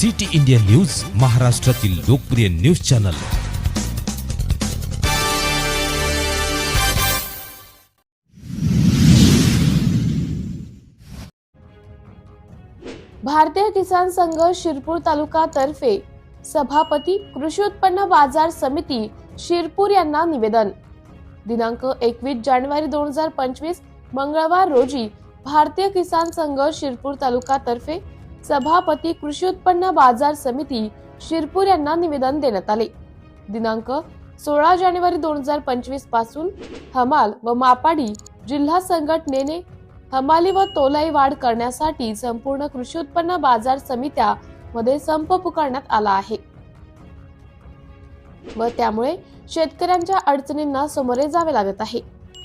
City India news, महाराष्ट्रातील लोकप्रिय news channel. भारतीय किसान संघ शिरपूर तालुका तर्फे सभापती कृषी उत्पन्न बाजार समिती शिरपूर यांना निवेदन। दिनांक 21 जानेवारी 2025 मंगळवार रोजी भारतीय किसान संघ शिरपूर तालुका तर्फे सभापती कृषी उत्पन्न बाजार समिती शिरपूर यांना निवेदन देण्यात आले। दिनांक 16 जानेवारी 2025 पासून हमाल व मापाडी जिल्हा संघटनेने हमाली व तोलाई वाढ करण्यासाठी संपूर्ण कृषी उत्पन्न बाजार समित्या मध्ये संप पुकारण्यात आला आहे व त्यामुळे शेतकऱ्यांच्या अडचणींना सामोरे जावे लागत आहे।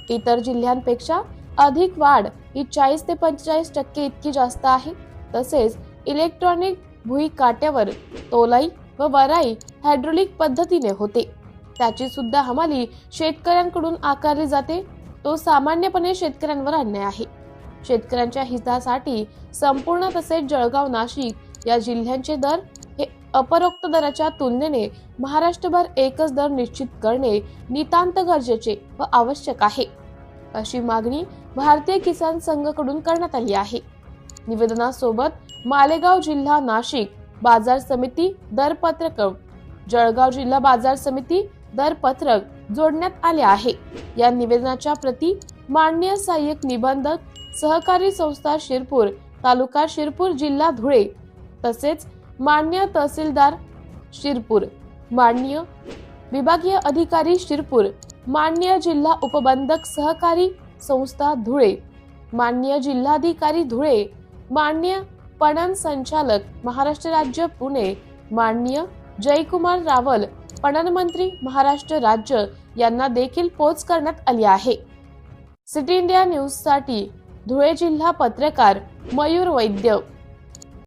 इतर जिल्ह्यांपेक्षा अधिक वाढ ही 40 ते 45% इतकी जास्त आहे। तसेच इलेक्ट्रॉनिक भुई काट्यावर तोलाई व वराई हायड्रोलिक पद्धतीने होते, त्याची सुद्धा हमाली शेतकऱ्यांकडून आकारली जाते। तो सामान्यपणे शेतकऱ्यांवर अन्याय आहे। शेतकऱ्यांच्या हितासाठी संपूर्ण तसेच जळगाव, नाशिक या जिल्ह्यांचे दर हे अपरोक्त दराच्या तुलनेने महाराष्ट्रभर एकच दर निश्चित करणे नितांत गरजेचे व आवश्यक आहे, अशी मागणी भारतीय किसान संघाकडून करण्यात आली आहे। निवेदनासोबत मालेगाव जिल्हा नाशिक बाजार समिती दरपत्रक, जळगाव जिल्हा बाजार समिती दरपत्रक जोडण्यात आले आहे। या निवेदनाच्या प्रती माननीय सहाय्यक निबंधक सहकारी संस्था शिरपूर, तालुका शिरपूर, जिल्हा धुळे, तसेच माननीय तहसीलदार शिरपूर, माननीय विभागीय अधिकारी शिरपूर, माननीय जिल्हा उपबंधक सहकारी संस्था धुळे, माननीय जिल्हाधिकारी धुळे, माननीय पणन संचालक महाराष्ट्र राज्य पुणे, माननीय जयकुमार रावल पणन मंत्री महाराष्ट्र राज्य यांना देखील पोच करण्यात आली आहे। सिटी इंडिया न्यूज साठी धुळे जिल्हा पत्रकार मयूर वैद्य।